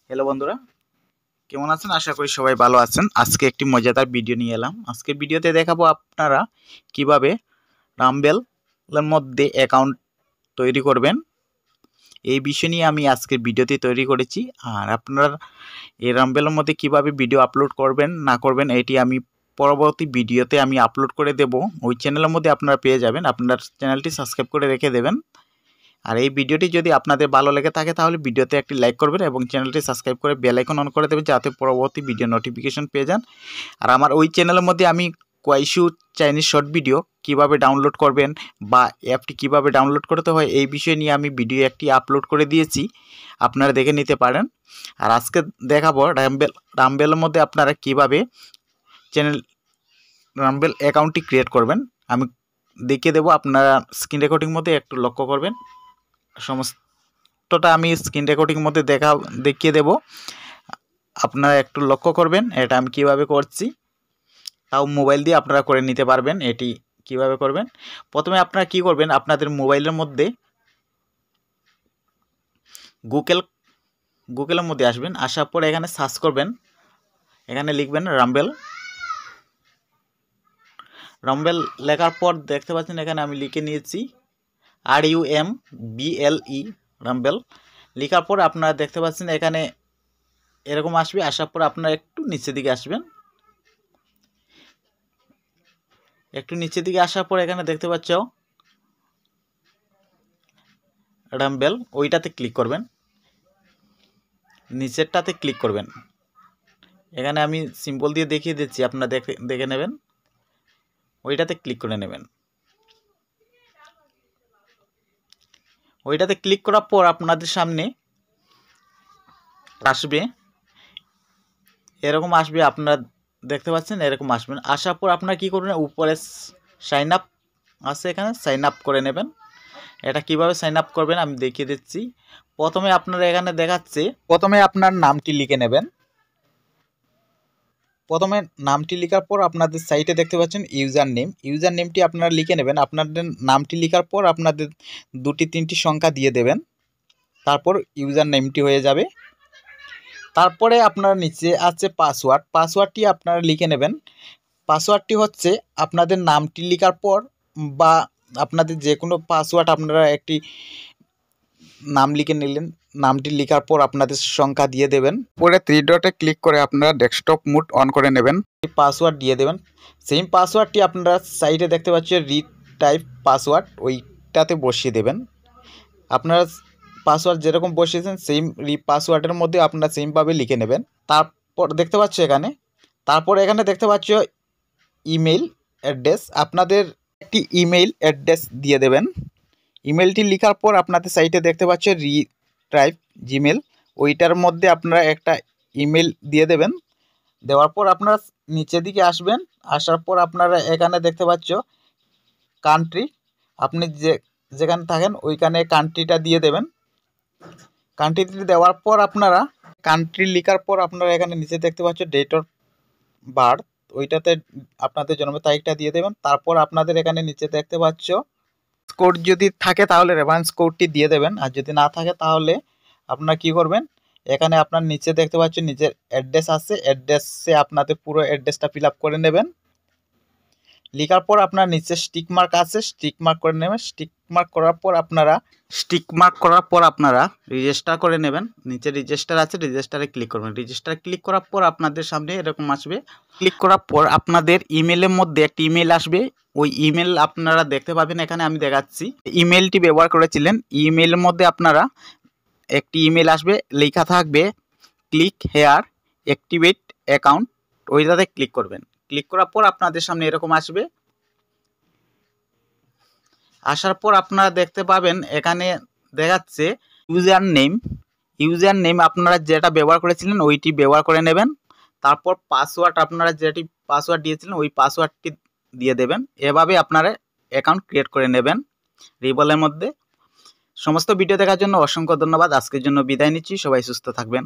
Hello বন্ধুরা, কেমন আছেন? আশা করি সবাই ভালো আছেন। আজকে একটি মজাদার ভিডিও নিয়ে এলাম। আজকের ভিডিওতে দেখাবো আপনারা কিভাবে রামবেলের মধ্যে অ্যাকাউন্ট তৈরি করবেন। এই বিষয় নিয়ে আমি আজকের ভিডিওটি তৈরি করেছি। আর আপনারা এই রামবেলের মধ্যে কিভাবে ভিডিও আপলোড করবেন না করবেন এটি আমি পরবর্তী ভিডিওতে আমি আপলোড করে দেব। ওই চ্যানেলের মধ্যে আপনারা পেয়ে যাবেন। আপনার চ্যানেলটি সাবস্ক্রাইব করে রেখে দেবেন। আর এই ভিডিওটি যদি আপনাদের ভালো লেগে থাকে তাহলে ভিডিওতে একটি লাইক করবেন এবং চ্যানেলটি সাবস্ক্রাইব করে বেল আইকন অন করে দেবেন যাতে পরবর্তী ভিডিও নোটিফিকেশন পেয়ে যান। আর আমার ওই চ্যানেলের মধ্যে আমি কোয়াইশু চাইনিজ শর্ট ভিডিও কিভাবে ডাউনলোড করবেন বা অ্যাপটি কিভাবে ডাউনলোড করতে হয় এই বিষয় নিয়ে আমি ভিডিও একটি আপলোড করে দিয়েছি, আপনারা দেখে নিতে পারেন। আর আজকে দেখাবো রামবেলের মধ্যে আপনারা কিভাবে রামবেল অ্যাকাউন্টটি ক্রিয়েট করবেন। আমি দেখিয়ে দেবো, আপনারা স্ক্রিন রেকর্ডিং মধ্যে একটু লক্ষ্য করবেন। সমস্তটা আমি স্ক্রিন রেকর্ডিং মধ্যে দেখিয়ে দেব, আপনারা একটু লক্ষ্য করবেন এটা আমি কিভাবে করছি। তাও মোবাইল দিয়ে আপনারা করে নিতে পারবেন। এটি কিভাবে করবেন, প্রথমে আপনারা কি করবেন, আপনাদের মোবাইলের মধ্যে গুগলের মধ্যে আসবেন। আসার পর এখানে সার্চ করবেন, এখানে লিখবেন রামবেল লেখার পর দেখতে পাচ্ছেন এখানে আমি লিখে নিয়েছি RUMBLE রামবেল। লেখার পর আপনারা দেখতে পাচ্ছেন এখানে এরকম আসবে। আসার পর আপনারা একটু নিচের দিকে আসবেন। একটু নিচের দিকে আসার পর এখানে দেখতে পাচ্ছ রামবেল, ওইটাতে ক্লিক করবেন, নিচেরটাতে ক্লিক করবেন। এখানে আমি সিম্বল দিয়ে দেখিয়ে দিচ্ছি, আপনারা দেখে নেবেন। ওইটাতে ক্লিক করে নেবেন। ওইটাতে ক্লিক করার পর আপনাদের সামনে আসবে এরকম আসবে, আপনারা দেখতে পাচ্ছেন এরকম আসবেন। আসার পর আপনারা কি করবেন, উপরে সাইন আপ আছে, এখানে সাইন আপ করে নেবেন। এটা কিভাবে সাইন আপ করবেন আমি দেখিয়ে দিচ্ছি। প্রথমে আপনারা এখানে দেখাচ্ছে, প্রথমে আপনার নামটি লিখে নেবেন। প্রথমে নামটি লেখার পর আপনাদের সাইটে দেখতে পাচ্ছেন ইউজার নেমটি আপনারা লিখে নেবেন। আপনাদের নামটি লেখার পর আপনাদের 2-3টি সংখ্যা দিয়ে দেবেন, তারপর ইউজার নেমটি হয়ে যাবে। তারপরে আপনারা নিচে আছে পাসওয়ার্ডটি আপনারা লিখে নেবেন। পাসওয়ার্ডটি হচ্ছে আপনাদের নামটি লেখার পর বা আপনাদের যে কোনো পাসওয়ার্ড আপনারা একটি নাম লিখে নিলেন, নামটি লেখার পর আপনাদের সংখ্যা দিয়ে দেবেন। পরে 3 ডটে ক্লিক করে আপনারা ডেস্কটপ মোড অন করে নেবেন, পাসওয়ার্ড দিয়ে দেবেন। সেম পাসওয়ার্ডটি আপনারা সাইডে দেখতে পাচ্ছেন রিটাইপ পাসওয়ার্ড, ওইটাতে বসিয়ে দেবেন। আপনারা পাসওয়ার্ড যেরকম বসিয়েছেন সেম পাসওয়ার্ডের মধ্যে আপনারা সেমভাবে লিখে নেবেন। তারপর দেখতে পাচ্ছ এখানে দেখতে পাচ্ছ ইমেল অ্যাড্রেস, আপনাদের একটি ইমেল অ্যাড্রেস দিয়ে দেবেন। ইমেলটি লেখার পর আপনাদের সাইটে দেখতে পাচ্ছ রিট্রাইভ জিমেল, ওইটার মধ্যে আপনারা একটা ইমেল দিয়ে দেবেন। দেওয়ার পর আপনারা নিচের দিকে আসবেন। আসার পর আপনারা এখানে দেখতে পাচ্ছ কান্ট্রি, আপনি যেখানে থাকেন ওইখানে কান্ট্রিটা দিয়ে দেবেন। কান্ট্রিটি দেওয়ার পর আপনারা কান্ট্রি লেখার পর আপনারা এখানে নিচে দেখতে পাচ্ছ ডেট অফ বার্থ, ওইটাতে আপনাদের জন্ম তারিখটা দিয়ে দেবেন। তারপর আপনাদের এখানে নিচে দেখতে পাচ্ছ কোড, যদি থাকে তাহলে রেফারেন্স কোডটি দিয়ে দেবেন, আর যদি না থাকে তাহলে আপনারা কি করবেন, এখানে আপনার নিচে দেখতে পাচ্ছেন নিজের অ্যাড্রেস আছে, অ্যাড্রেসে আপনাদের পুরো অ্যাড্রেসটা ফিল আপ করে নেবেন। লেখার পর আপনার নিচে স্টিক মার্ক আছে, স্টিক মার্ক করে নেবেন। স্টিক মার্ক করার পর আপনারা রেজিস্টার করে নেবেন। নিচে রেজিস্টার আছে, রেজিস্টারে ক্লিক করবেন। রেজিস্টার ক্লিক করার পর আপনাদের সামনে এরকম আসবে। ক্লিক করার পর আপনাদের ইমেলের মধ্যে একটি ইমেল আসবে, ওই ইমেল আপনারা দেখতে পাবেন। এখানে আমি দেখাচ্ছি ইমেলটি ব্যবহার করেছিলেন। ইমেলের মধ্যে আপনারা একটি ইমেল আসবে, লেখা থাকবে ক্লিক হেয়ার অ্যাক্টিভেট অ্যাকাউন্ট, ওইটাতে ক্লিক করবেন। ক্লিক করার পর আপনাদের সামনে এরকম আসবে। আসার পর আপনারা দেখতে পাবেন এখানে দেখাচ্ছে ইউজার নেম আপনারা যেটা ব্যবহার করেছিলেন ওইটি ব্যবহার করে নেবেন। তারপর পাসওয়ার্ড আপনারা যেটি পাসওয়ার্ড দিয়েছিলেন ওই পাসওয়ার্ডটি দিয়ে দেবেন। এভাবে আপনারা অ্যাকাউন্ট ক্রিয়েট করে নেবেন রিবলের মধ্যে। সমস্ত ভিডিও দেখার জন্য অসংখ্য ধন্যবাদ। আজকের জন্য বিদায় নিচ্ছি, সবাই সুস্থ থাকবেন।